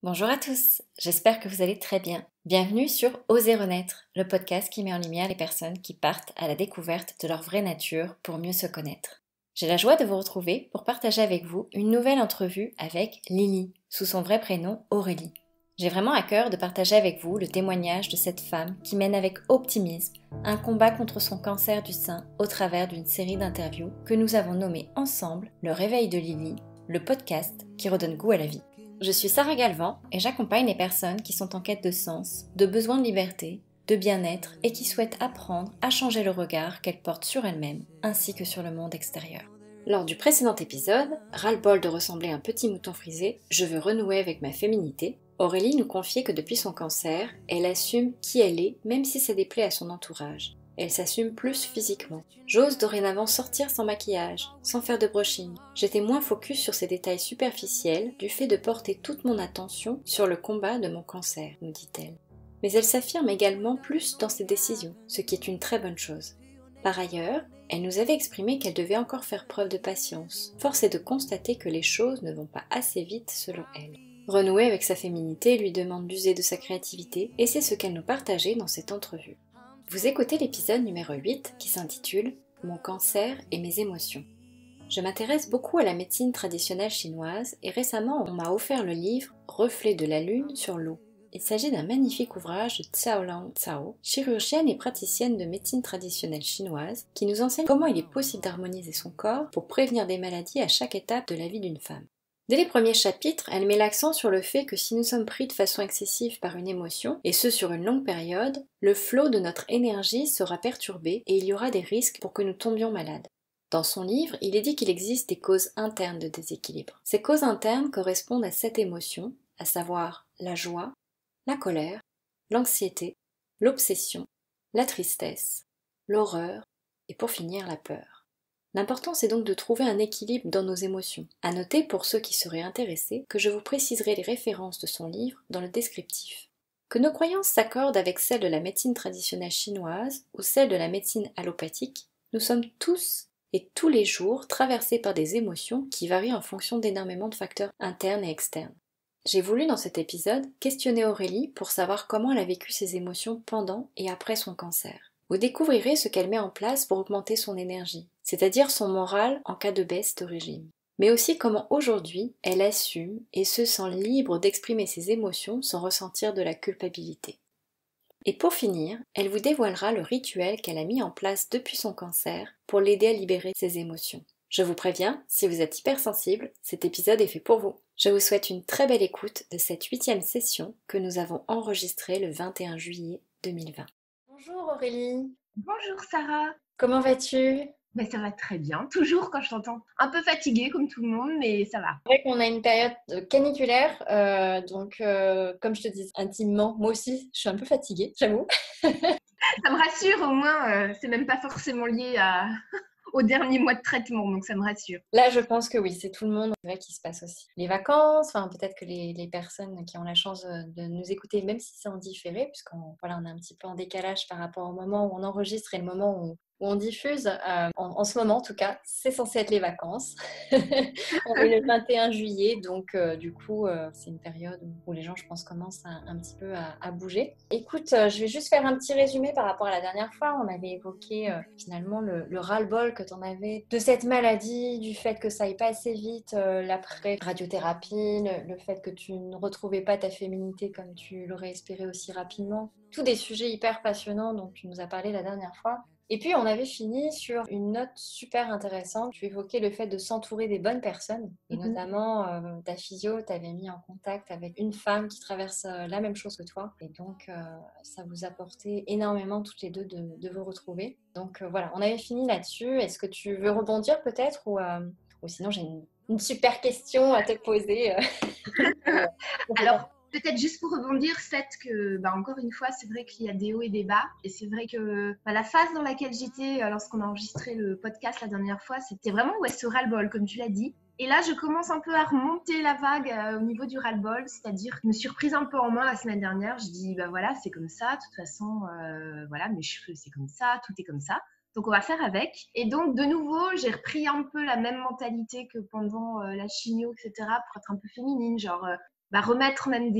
Bonjour à tous, j'espère que vous allez très bien. Bienvenue sur Oser Renaître, le podcast qui met en lumière les personnes qui partent à la découverte de leur vraie nature pour mieux se connaître. J'ai la joie de vous retrouver pour partager avec vous une nouvelle entrevue avec Lily, sous son vrai prénom Aurélie. J'ai vraiment à cœur de partager avec vous le témoignage de cette femme qui mène avec optimisme un combat contre son cancer du sein au travers d'une série d'interviews que nous avons nommée ensemble Le Réveil de Lily, le podcast qui redonne goût à la vie. Je suis Sarah Galvan et j'accompagne les personnes qui sont en quête de sens, de besoin de liberté, de bien-être et qui souhaitent apprendre à changer le regard qu'elles portent sur elles-mêmes ainsi que sur le monde extérieur. Lors du précédent épisode, ras-le-bol de ressembler à un petit mouton frisé, je veux renouer avec ma féminité, Aurélie nous confiait que depuis son cancer, elle assume qui elle est même si ça déplaît à son entourage. Elle s'assume plus physiquement. J'ose dorénavant sortir sans maquillage, sans faire de brushing. J'étais moins focus sur ces détails superficiels du fait de porter toute mon attention sur le combat de mon cancer, nous dit-elle. Mais elle s'affirme également plus dans ses décisions, ce qui est une très bonne chose. Par ailleurs, elle nous avait exprimé qu'elle devait encore faire preuve de patience. Force est de constater que les choses ne vont pas assez vite selon elle. Renouer avec sa féminité lui demande d'user de sa créativité et c'est ce qu'elle nous partageait dans cette entrevue. Vous écoutez l'épisode numéro 8 qui s'intitule « Mon cancer et mes émotions ». Je m'intéresse beaucoup à la médecine traditionnelle chinoise et récemment on m'a offert le livre « Reflet de la lune sur l'eau ». Il s'agit d'un magnifique ouvrage de Xiaolang Cao, chirurgienne et praticienne de médecine traditionnelle chinoise, qui nous enseigne comment il est possible d'harmoniser son corps pour prévenir des maladies à chaque étape de la vie d'une femme. Dès les premiers chapitres, elle met l'accent sur le fait que si nous sommes pris de façon excessive par une émotion, et ce sur une longue période, le flot de notre énergie sera perturbé et il y aura des risques pour que nous tombions malades. Dans son livre, il est dit qu'il existe des causes internes de déséquilibre. Ces causes internes correspondent à 7 émotions, à savoir la joie, la colère, l'anxiété, l'obsession, la tristesse, l'horreur et pour finir la peur. L'important c'est donc de trouver un équilibre dans nos émotions. À noter pour ceux qui seraient intéressés que je vous préciserai les références de son livre dans le descriptif. Que nos croyances s'accordent avec celles de la médecine traditionnelle chinoise ou celles de la médecine allopathique, nous sommes tous et tous les jours traversés par des émotions qui varient en fonction d'énormément de facteurs internes et externes. J'ai voulu dans cet épisode questionner Aurélie pour savoir comment elle a vécu ses émotions pendant et après son cancer. Vous découvrirez ce qu'elle met en place pour augmenter son énergie, c'est-à-dire son moral en cas de baisse de régime. Mais aussi comment aujourd'hui elle assume et se sent libre d'exprimer ses émotions sans ressentir de la culpabilité. Et pour finir, elle vous dévoilera le rituel qu'elle a mis en place depuis son cancer pour l'aider à libérer ses émotions. Je vous préviens, si vous êtes hypersensible, cet épisode est fait pour vous. Je vous souhaite une très belle écoute de cette 8e session que nous avons enregistrée le 21 juillet 2020. Bonjour Aurélie. Bonjour Sarah. Comment vas-tu? Ça va très bien, toujours quand je t'entends. Un peu fatiguée comme tout le monde, mais ça va. C'est vrai qu'on a une période caniculaire, donc comme je te dis intimement, moi aussi je suis un peu fatiguée, j'avoue. Ça me rassure au moins, c'est même pas forcément lié au dernier mois de traitement, donc ça me rassure. Là je pense que oui, c'est tout le monde. C'est vrai qu'il se passe aussi les vacances, enfin peut-être que les personnes qui ont la chance de nous écouter, même si c'est en différé, puisqu'on voilà, on est un petit peu en décalage par rapport au moment où on enregistre et le moment où on diffuse, en ce moment en tout cas, c'est censé être les vacances. On est le 21 juillet, donc du coup, c'est une période où les gens, je pense, commencent un petit peu à bouger. Écoute, je vais juste faire un petit résumé par rapport à la dernière fois. On avait évoqué finalement le ras-le-bol que tu en avais de cette maladie, du fait que ça aille pas assez vite, l'après-radiothérapie, le fait que tu ne retrouvais pas ta féminité comme tu l'aurais espéré aussi rapidement. Tous des sujets hyper passionnants dont tu nous as parlé la dernière fois. Et puis, on avait fini sur une note super intéressante. Tu évoquais le fait de s'entourer des bonnes personnes. Et notamment, ta physio t'avait mis en contact avec une femme qui traverse la même chose que toi. Et donc, ça vous a apporté énormément toutes les deux de vous retrouver. Donc, voilà, on avait fini là-dessus. Est-ce que tu veux rebondir peut-être ou sinon, j'ai une super question à te poser. Alors, peut-être juste pour rebondir, fait que, encore une fois, c'est vrai qu'il y a des hauts et des bas. Et c'est vrai que la phase dans laquelle j'étais lorsqu'on a enregistré le podcast la dernière fois, c'était vraiment ce ras-le-bol, comme tu l'as dit. Et là, je commence un peu à remonter la vague au niveau du ras-le-bol, c'est-à-dire que je me suis reprise un peu en main la semaine dernière. Je dis, voilà, c'est comme ça, de toute façon, voilà, mes cheveux, c'est comme ça, tout est comme ça. Donc, on va faire avec. Et donc, de nouveau, j'ai repris un peu la même mentalité que pendant la chimio, etc., pour être un peu féminine, genre remettre même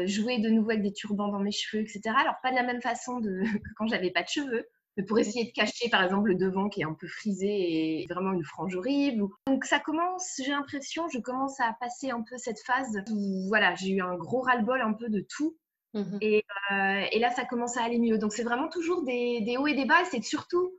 jouer de nouveau avec des turbans dans mes cheveux, etc. Alors pas de la même façon que quand j'avais pas de cheveux, mais pour essayer de cacher par exemple le devant qui est un peu frisé et vraiment une frange horrible. Donc ça commence, j'ai l'impression, je commence à passer un peu cette phase où voilà, j'ai eu un gros ras-le-bol un peu de tout. Et là, ça commence à aller mieux. Donc, c'est vraiment toujours des hauts et des bas. C'est surtout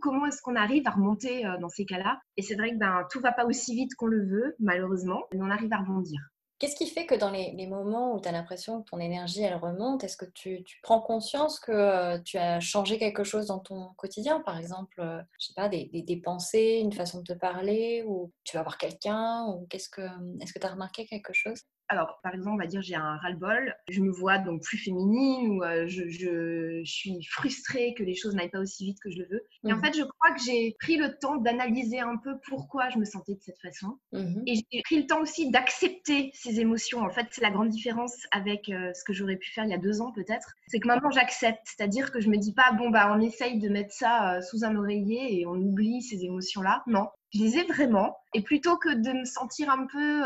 comment est-ce qu'on arrive à remonter dans ces cas-là. Et c'est vrai que tout va pas aussi vite qu'on le veut, malheureusement, mais on arrive à rebondir. Qu'est-ce qui fait que dans les moments où tu as l'impression que ton énergie, elle remonte, est-ce que tu prends conscience que tu as changé quelque chose dans ton quotidien? Par exemple, je sais pas, des pensées, une façon de te parler, ou tu vas voir quelqu'un, ou est-ce que tu as remarqué quelque chose? Alors, par exemple, on va dire j'ai un ras-le-bol, je me vois donc plus féminine ou je suis frustrée que les choses n'aillent pas aussi vite que je le veux. Et en fait, je crois que j'ai pris le temps d'analyser un peu pourquoi je me sentais de cette façon. Et j'ai pris le temps aussi d'accepter ces émotions. En fait, c'est la grande différence avec ce que j'aurais pu faire il y a 2 ans peut-être. C'est que maintenant, j'accepte. C'est-à-dire que je me dis pas, bon, on essaye de mettre ça sous un oreiller et on oublie ces émotions-là. Non, je les ai vraiment. Et plutôt que de me sentir un peu,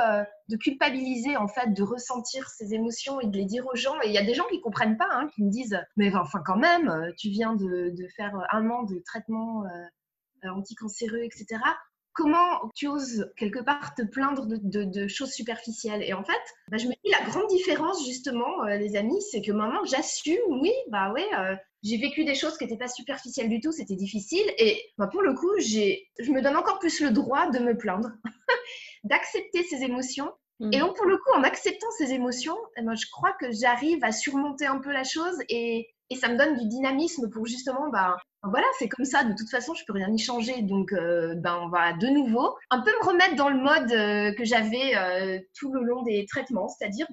de culpabiliser en fait, de ressentir ces émotions et de les dire aux gens. Et il y a des gens qui comprennent pas, hein, qui me disent, mais enfin quand même, tu viens de faire 1 an de traitement anticancéreux, etc. Comment tu oses quelque part te plaindre de choses superficielles? Et en fait, je me dis la grande différence justement, les amis, c'est que maintenant j'assume, oui, j'ai vécu des choses qui n'étaient pas superficielles du tout, c'était difficile. Et pour le coup, je me donne encore plus le droit de me plaindre, d'accepter ces émotions. Et donc, pour le coup, en acceptant ces émotions, je crois que j'arrive à surmonter un peu la chose et ça me donne du dynamisme pour justement, voilà, c'est comme ça, de toute façon, je peux rien y changer. Donc, on va de nouveau un peu me remettre dans le mode que j'avais tout le long des traitements, c'est-à-dire,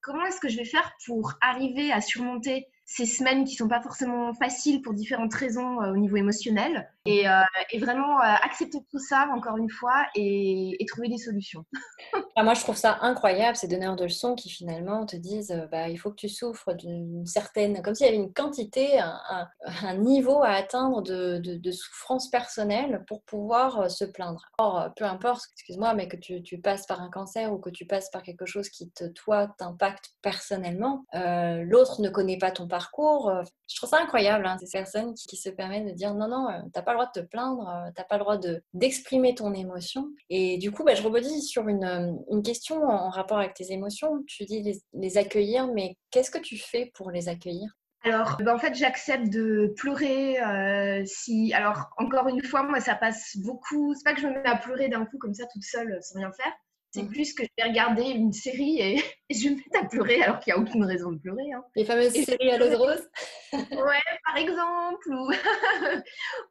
comment est-ce que je vais faire pour arriver à surmonter ces semaines qui sont pas forcément faciles pour différentes raisons au niveau émotionnel et vraiment accepter tout ça encore une fois et trouver des solutions. Moi, je trouve ça incroyable, ces donneurs de leçons qui finalement te disent il faut que tu souffres d'une certaine, comme s'il y avait une quantité, un niveau à atteindre de souffrance personnelle pour pouvoir se plaindre. Or, peu importe, excuse-moi, mais que tu passes par un cancer ou que tu passes par quelque chose qui, toi, t'impacte personnellement, l'autre ne connaît pas ton parcours. Je trouve ça incroyable, hein, ces personnes qui se permettent de dire non, t'as pas le droit de te plaindre, t'as pas le droit d'exprimer ton émotion. Et du coup, je rebondis sur une question en rapport avec tes émotions. Tu dis les accueillir, mais qu'est-ce que tu fais pour les accueillir? Alors, en fait, j'accepte de pleurer si. Alors, encore une fois, moi, ça passe beaucoup. C'est pas que je me mets à pleurer d'un coup comme ça, toute seule, sans rien faire. C'est plus que je vais regarder une série et je vais me mettre à pleurer alors qu'il n'y a aucune raison de pleurer. Hein. Les fameuses séries à l'eau de rose. Ouais, par exemple,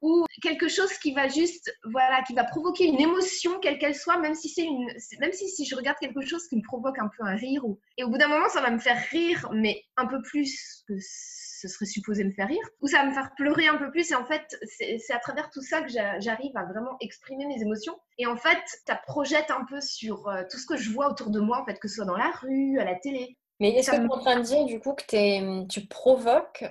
ou quelque chose qui va juste, voilà, qui va provoquer une émotion, quelle qu'elle soit, même si je regarde quelque chose qui me provoque un peu un rire, et au bout d'un moment, ça va me faire rire, mais un peu plus que ce serait supposé me faire rire, ou ça va me faire pleurer un peu plus, et en fait, c'est à travers tout ça que j'arrive à vraiment exprimer mes émotions, et en fait, ça projette un peu sur tout ce que je vois autour de moi, en fait, que ce soit dans la rue, à la télé. Mais est-ce que tu es en train de dire du coup que tu provoques,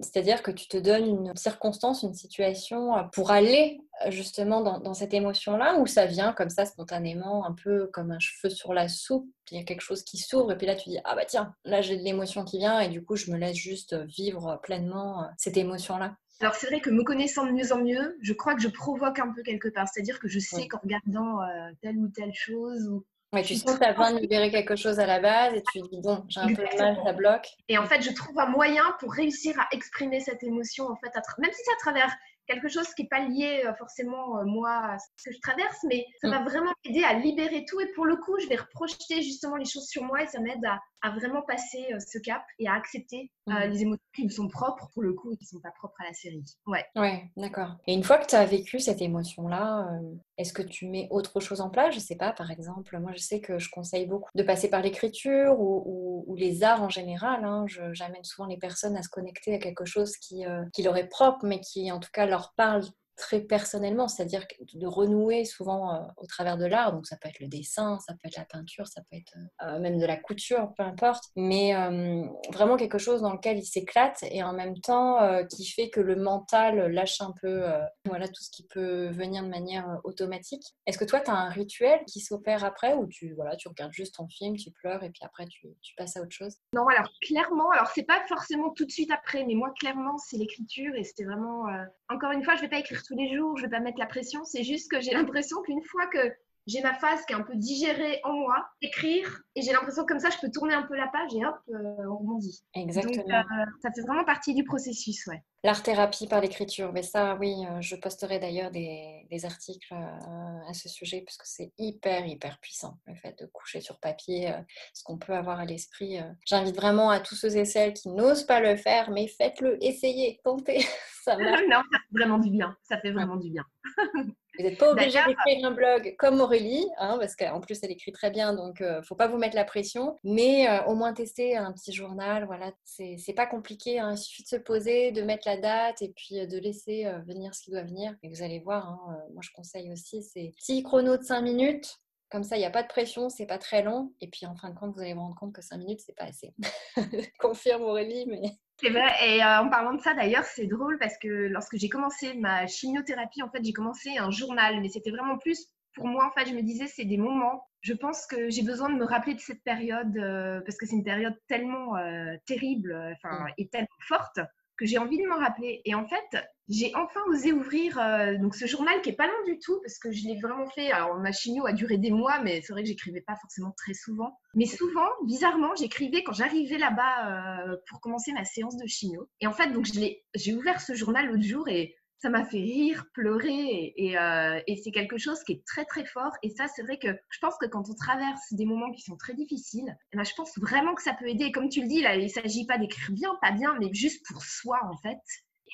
c'est-à-dire que tu te donnes une circonstance, une situation pour aller justement dans cette émotion-là, ou ça vient comme ça spontanément, un peu comme un cheveu sur la soupe, il y a quelque chose qui s'ouvre et puis là tu dis ah bah tiens, là j'ai de l'émotion qui vient et du coup je me laisse juste vivre pleinement cette émotion-là. Alors c'est vrai que me connaissant de mieux en mieux, je crois que je provoque un peu quelque part, c'est-à-dire que je sais qu'en regardant telle ou telle chose ou Ouais, tu sens que tu as besoin de libérer quelque chose à la base et tu dis bon, j'ai un peu de mal, ça bloque. Et en fait, je trouve un moyen pour réussir à exprimer cette émotion, en fait, même si c'est à travers quelque chose qui n'est pas lié forcément, moi, à ce que je traverse, mais ça va vraiment m'aider à libérer tout. Et pour le coup, je vais reprojeter justement les choses sur moi et ça m'aide à vraiment passer ce cap et à accepter les émotions qui me sont propres, pour le coup, et qui ne sont pas propres à la série. Ouais, d'accord. Et une fois que tu as vécu cette émotion-là, est-ce que tu mets autre chose en place? Je sais pas, par exemple, moi je sais que je conseille beaucoup de passer par l'écriture ou les arts en général. Hein. J'amène souvent les personnes à se connecter à quelque chose qui leur est propre, mais qui en tout cas leur parle très personnellement, c'est-à-dire de renouer souvent au travers de l'art. Donc ça peut être le dessin, ça peut être la peinture, ça peut être même de la couture, peu importe. Mais vraiment quelque chose dans lequel il s'éclate et en même temps qui fait que le mental lâche un peu voilà, tout ce qui peut venir de manière automatique. Est-ce que toi, tu as un rituel qui s'opère après ou tu regardes juste ton film, tu pleures et puis après tu passes à autre chose? Non, alors clairement, alors c'est pas forcément tout de suite après, mais moi clairement c'est l'écriture et c'était vraiment. Encore une fois, je vais pas écrire tous les jours, je vais pas mettre la pression. C'est juste que j'ai l'impression qu'une fois que j'ai ma phase qui est un peu digérée en moi, écrire et j'ai l'impression que comme ça je peux tourner un peu la page et hop, on rebondit. Donc Exactement. ça fait vraiment partie du processus, ouais. L'art-thérapie par l'écriture, mais ça, oui, je posterai d'ailleurs des articles à ce sujet parce que c'est hyper puissant, le fait de coucher sur papier ce qu'on peut avoir à l'esprit. J'invite vraiment à tous ceux et celles qui n'osent pas le faire, mais faites-le, essayez, tentez, ça marche. Non, ça fait vraiment du bien. Ça fait vraiment du bien. Vous n'êtes pas obligé D'ailleurs, d'écrire un blog comme Aurélie, hein, parce qu'en plus elle écrit très bien, donc faut pas vous mettre la pression, mais au moins tester un petit journal, voilà, c'est pas compliqué, hein, il suffit de se poser, de mettre la date et puis de laisser venir ce qui doit venir. Et vous allez voir, hein, moi je conseille aussi, c'est petit chrono de 5 minutes, comme ça il n'y a pas de pression, c'est pas très long, et puis en fin de compte vous allez vous rendre compte que 5 minutes c'est pas assez. Confirme Aurélie, mais... c'est vrai. Et en parlant de ça, d'ailleurs, c'est drôle parce que lorsque j'ai commencé ma chimiothérapie, en fait, j'ai commencé un journal, mais c'était vraiment plus pour moi. En fait, je me disais, c'est des moments. Je pense que j'ai besoin de me rappeler de cette période parce que c'est une période tellement terrible, et tellement forte que j'ai envie de m'en rappeler. Et en fait, j'ai enfin osé ouvrir donc ce journal qui est pas long du tout parce que je l'ai vraiment fait. Alors ma chimio a duré des mois, mais c'est vrai que j'écrivais pas forcément très souvent. Mais souvent, bizarrement, j'écrivais quand j'arrivais là-bas pour commencer ma séance de chimio. Et en fait, donc j'ai ouvert ce journal l'autre jour et ça m'a fait rire, pleurer et c'est quelque chose qui est très fort. Et ça, c'est vrai que je pense que quand on traverse des moments qui sont très difficiles, eh ben, je pense vraiment que ça peut aider. Et comme tu le dis, là, il ne s'agit pas d'écrire bien, pas bien, mais juste pour soi en fait.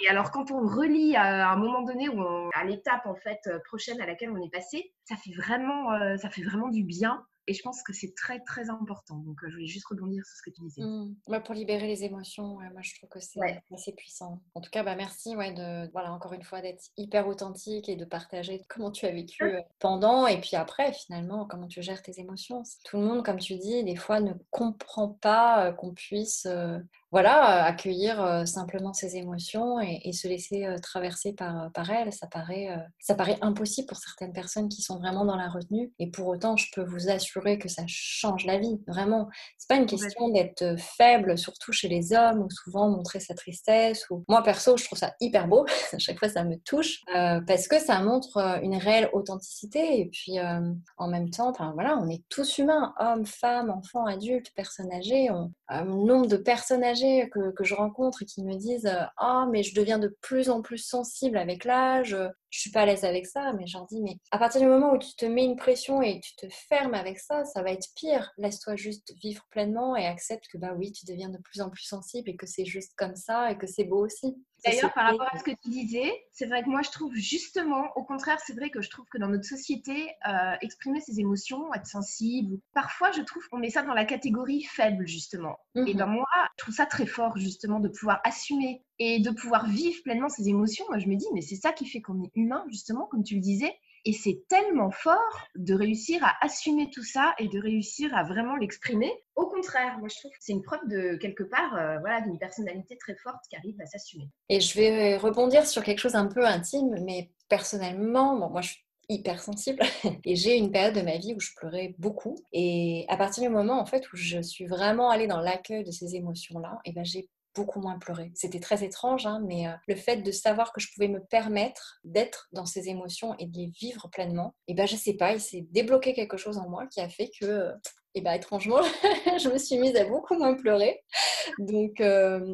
Et alors quand on relit à un moment donné à l'étape en fait prochaine à laquelle on est passé, ça fait vraiment du bien. Et je pense que c'est très important. Donc je voulais juste rebondir sur ce que tu disais. Ouais, pour libérer les émotions, ouais, moi je trouve que c'est Ouais. assez puissant. En tout cas, bah, merci ouais, voilà, encore une fois d'être hyper authentique et de partager comment tu as vécu pendant et puis après finalement comment tu gères tes émotions. Tout le monde, comme tu dis, des fois ne comprend pas qu'on puisse voilà, accueillir simplement ses émotions et se laisser traverser par elles. Ça paraît impossible pour certaines personnes qui sont vraiment dans la retenue et pour autant, je peux vous assurer que ça change la vie, vraiment. C'est pas une question d'être faible, surtout chez les hommes, ou souvent montrer sa tristesse. Ou... Moi, perso, je trouve ça hyper beau. À chaque fois, ça me touche parce que ça montre une réelle authenticité. Et puis, en même temps, voilà, on est tous humains, hommes, femmes, enfants, adultes, personnes âgées. Nombre de personnes âgées que je rencontre et qui me disent « Ah, mais je deviens de plus en plus sensible avec l'âge. » Je suis pas à l'aise avec ça, mais j'en dis, mais à partir du moment où tu te mets une pression et tu te fermes avec ça, ça va être pire. Laisse-toi juste vivre pleinement et accepte que bah oui, tu deviens de plus en plus sensible et que c'est juste comme ça et que c'est beau aussi. D'ailleurs, par rapport à ce que tu disais, c'est vrai que moi, je trouve justement, au contraire, c'est vrai que je trouve que dans notre société, exprimer ses émotions, être sensible, parfois, je trouve qu'on met ça dans la catégorie faible, justement. Et ben moi, je trouve ça très fort, justement, de pouvoir assumer et de pouvoir vivre pleinement ses émotions. Moi, je me dis, mais c'est ça qui fait qu'on est humain, justement, comme tu le disais. Et c'est tellement fort de réussir à assumer tout ça et de réussir à vraiment l'exprimer. Au contraire, moi je trouve que c'est une preuve de quelque part, voilà, d'une personnalité très forte qui arrive à s'assumer. Et je vais rebondir sur quelque chose un peu intime, mais personnellement, bon, moi je suis hyper sensible et j'ai une période de ma vie où je pleurais beaucoup. Et à partir du moment en fait où je suis vraiment allée dans l'accueil de ces émotions-là, et ben j'ai beaucoup moins pleuré. C'était très étrange, hein, mais le fait de savoir que je pouvais me permettre d'être dans ces émotions et de les vivre pleinement, et ben je sais pas, il s'est débloqué quelque chose en moi qui a fait que, et ben étrangement, je me suis mise à beaucoup moins pleurer. Donc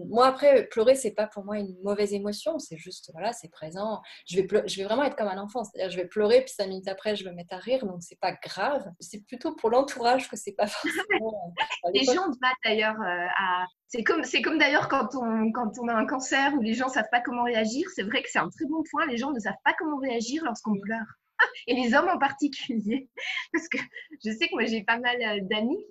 moi après pleurer c'est pas pour moi une mauvaise émotion, c'est juste voilà, c'est présent. Je vais vraiment être comme un enfant, c'est-à-dire je vais pleurer puis 5 minutes après je vais me mettre à rire, donc c'est pas grave. C'est plutôt pour l'entourage que c'est pas forcément Les gens ont du mal d'ailleurs à. C'est comme d'ailleurs quand on a un cancer où les gens savent pas comment réagir. C'est vrai que c'est un très bon point. Les gens ne savent pas comment réagir lorsqu'on pleure. Et les hommes en particulier. Parce que je sais que moi j'ai pas mal d'amis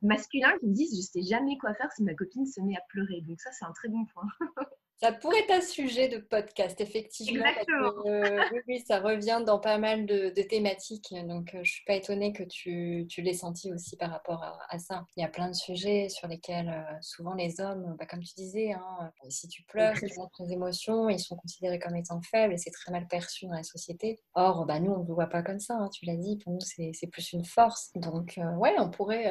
masculins qui me disent je sais jamais quoi faire si ma copine se met à pleurer. Donc ça c'est un très bon point. Ça pourrait être un sujet de podcast, effectivement, parce Exactement. que oui, ça revient dans pas mal de thématiques. Donc, je ne suis pas étonnée que tu l'aies senti aussi par rapport à ça. Il y a plein de sujets sur lesquels souvent les hommes, comme tu disais, hein, si tu pleures, si tu montres tes émotions, ils sont considérés comme étant faibles et c'est très mal perçu dans la société. Or, nous, on ne le voit pas comme ça, hein, tu l'as dit, pour nous, c'est plus une force. Donc, ouais, on pourrait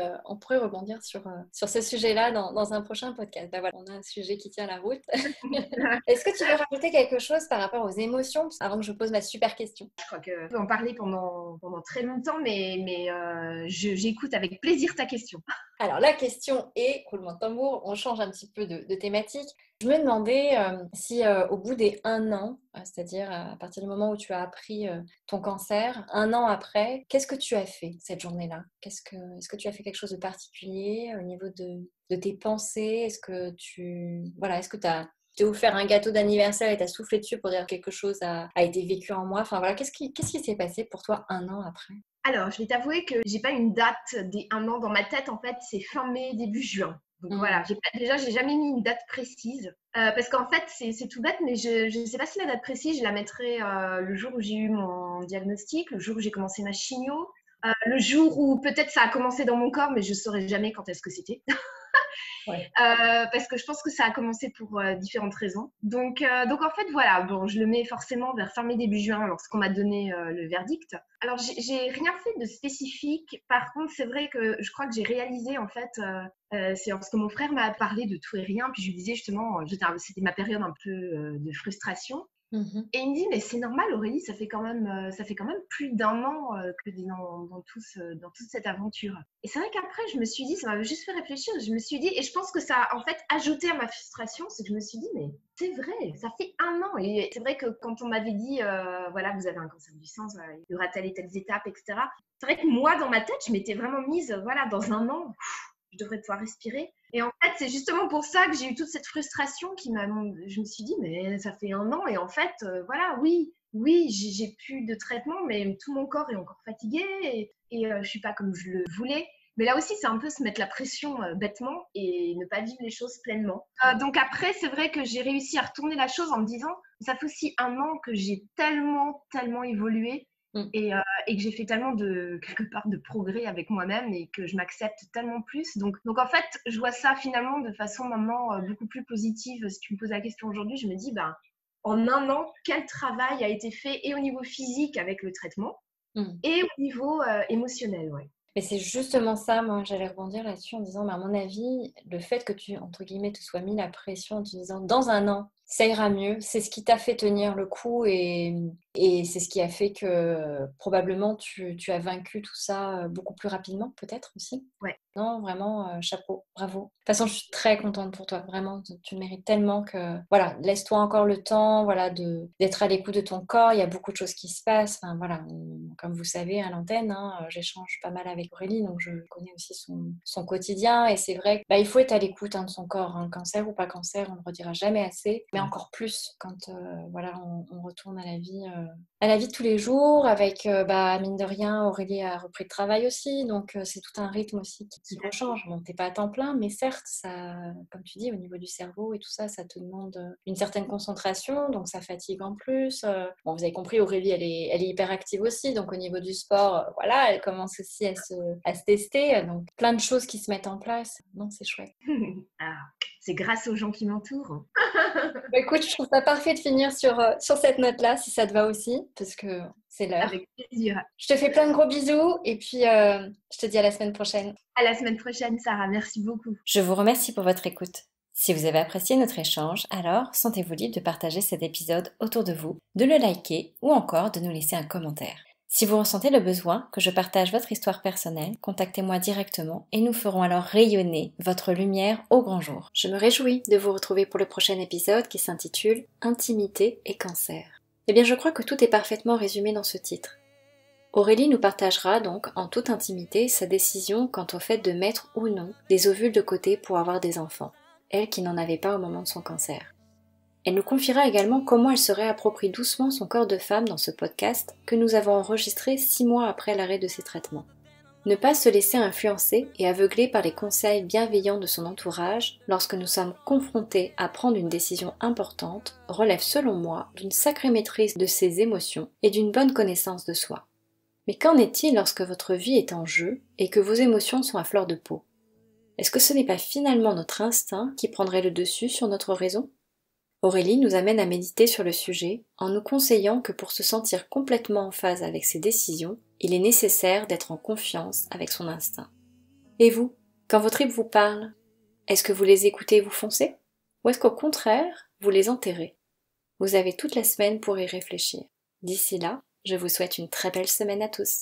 rebondir sur ce sujet-là dans un prochain podcast. Voilà, on a un sujet qui tient la route. Est-ce que tu veux rajouter quelque chose par rapport aux émotions avant que je pose ma super question? Je crois qu'on peut en parler pendant très longtemps, mais j'écoute avec plaisir ta question. Alors, la question est, roulement de tambour, on change un petit peu de thématique. Je me demandais si au bout des 1 an, c'est-à-dire à partir du moment où tu as appris ton cancer, 1 an après, qu'est-ce que tu as fait cette journée-là? Est-ce que tu as fait quelque chose de particulier au niveau de tes pensées? Est-ce que tu as offert un gâteau d'anniversaire et tu as soufflé dessus pour dire que quelque chose a été vécu en moi? Enfin voilà, qu'est-ce qui s'est passé pour toi 1 an après? Alors, je vais t'avouer que j'ai pas une date des 1 an dans ma tête. En fait, c'est fin mai, début juin. Donc voilà, j'ai jamais mis une date précise. Parce qu'en fait, c'est tout bête, mais je ne sais pas si la date précise, je la mettrai le jour où j'ai eu mon diagnostic, le jour où j'ai commencé ma chimio, le jour où peut-être ça a commencé dans mon corps, mais je ne saurais jamais quand est-ce que c'était. Ouais. Parce que je pense que ça a commencé pour différentes raisons. Donc en fait, voilà, bon, je le mets forcément vers fin mai, début juin, lorsqu'on m'a donné le verdict. Alors, j'ai rien fait de spécifique. Par contre, c'est vrai que je crois que j'ai réalisé, en fait, c'est lorsque mon frère m'a parlé de tout et rien, puis je lui disais justement, c'était ma période un peu de frustration. Et il me dit, mais c'est normal, Aurélie, ça fait quand même plus d'1 an que tu es dans toute cette aventure. Et c'est vrai qu'après, je me suis dit, ça m'a juste fait réfléchir. Je me suis dit, et je pense que ça a en fait ajouté à ma frustration, c'est que je me suis dit, mais c'est vrai, ça fait 1 an. Et c'est vrai que quand on m'avait dit, voilà, vous avez un cancer du sein, il y aura telle et telle étape, etc. C'est vrai que moi, dans ma tête, je m'étais vraiment mise, voilà, dans 1 an, je devrais pouvoir respirer. Et en fait, c'est justement pour ça que j'ai eu toute cette frustration je me suis dit, mais ça fait 1 an et en fait, voilà, oui, j'ai plus de traitement, mais tout mon corps est encore fatigué et je suis pas comme je le voulais. Mais là aussi, c'est un peu se mettre la pression bêtement et ne pas vivre les choses pleinement. Donc après, c'est vrai que j'ai réussi à retourner la chose en me disant, ça fait aussi 1 an que j'ai tellement, tellement évolué et que j'ai fait tellement quelque part de progrès avec moi-même et que je m'accepte tellement plus. Donc en fait, je vois ça finalement de façon maintenant beaucoup plus positive. Si tu me poses la question aujourd'hui, je me dis, en 1 an, quel travail a été fait et au niveau physique avec le traitement et au niveau émotionnel, ouais. Mais c'est justement ça, moi j'allais rebondir là-dessus en disant, à mon avis, le fait que tu, entre guillemets, te sois mis la pression en te disant, dans 1 an, ça ira mieux, c'est ce qui t'a fait tenir le coup et c'est ce qui a fait que probablement tu as vaincu tout ça beaucoup plus rapidement, peut-être aussi. Ouais. Non, vraiment, chapeau, bravo. De toute façon, je suis très contente pour toi, vraiment, tu le mérites tellement que, voilà, laisse-toi encore le temps, voilà, d'être à l'écoute de ton corps, il y a beaucoup de choses qui se passent, enfin, voilà, comme vous savez, à l'antenne, hein, j'échange pas mal avec Aurélie, donc je connais aussi son quotidien, et c'est vrai qu'il faut être à l'écoute de son corps, hein, cancer ou pas cancer, on ne le redira jamais assez, mais encore plus quand, voilà, on retourne à la vie de tous les jours, avec, mine de rien, Aurélie a repris le travail aussi, donc c'est tout un rythme aussi qui change. Bon, t'es pas à temps plein, mais certes, ça, comme tu dis, au niveau du cerveau et tout ça, ça te demande une certaine concentration, donc ça fatigue en plus. Bon, vous avez compris, Aurélie, elle est hyper active aussi, donc au niveau du sport, voilà, elle commence aussi à se tester, donc plein de choses qui se mettent en place. Non, c'est chouette. Ah, c'est grâce aux gens qui m'entourent. Écoute, je trouve ça parfait de finir sur cette note-là, si ça te va aussi, parce que c'est l'heure. Avec plaisir. Je te fais plein de gros bisous et puis je te dis à la semaine prochaine. À la semaine prochaine, Sarah. Merci beaucoup. Je vous remercie pour votre écoute. Si vous avez apprécié notre échange, alors sentez-vous libre de partager cet épisode autour de vous, de le liker ou encore de nous laisser un commentaire. Si vous ressentez le besoin que je partage votre histoire personnelle, contactez-moi directement et nous ferons alors rayonner votre lumière au grand jour. Je me réjouis de vous retrouver pour le prochain épisode qui s'intitule Intimité et cancer. Eh bien, je crois que tout est parfaitement résumé dans ce titre. Aurélie nous partagera donc en toute intimité sa décision quant au fait de mettre ou non des ovules de côté pour avoir des enfants, elle qui n'en avait pas au moment de son cancer. Elle nous confiera également comment elle se réapproprie doucement son corps de femme dans ce podcast que nous avons enregistré 6 mois après l'arrêt de ses traitements. Ne pas se laisser influencer et aveugler par les conseils bienveillants de son entourage lorsque nous sommes confrontés à prendre une décision importante relève selon moi d'une sacrée maîtrise de ses émotions et d'une bonne connaissance de soi. Mais qu'en est-il lorsque votre vie est en jeu et que vos émotions sont à fleur de peau? Est-ce que ce n'est pas finalement notre instinct qui prendrait le dessus sur notre raison? Aurélie nous amène à méditer sur le sujet en nous conseillant que pour se sentir complètement en phase avec ses décisions, il est nécessaire d'être en confiance avec son instinct. Et vous, quand vos tripes vous parlent, est-ce que vous les écoutez et vous foncez? Ou est-ce qu'au contraire, vous les enterrez? Vous avez toute la semaine pour y réfléchir. D'ici là, je vous souhaite une très belle semaine à tous.